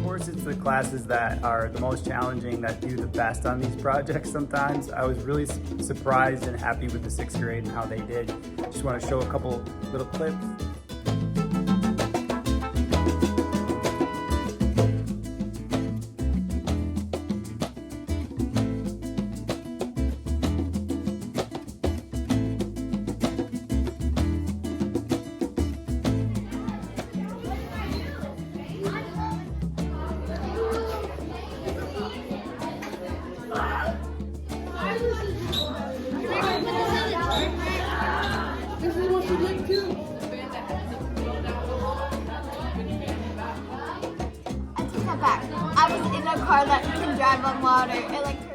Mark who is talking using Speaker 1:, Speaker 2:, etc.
Speaker 1: course, it's the classes that are the most challenging that do the best on these projects sometimes. I was really surprised and happy with the 6th grade and how they did. Just want to show a couple little clips.
Speaker 2: This is what you like too.
Speaker 3: I take that back. I was in a car that can drive on water. It like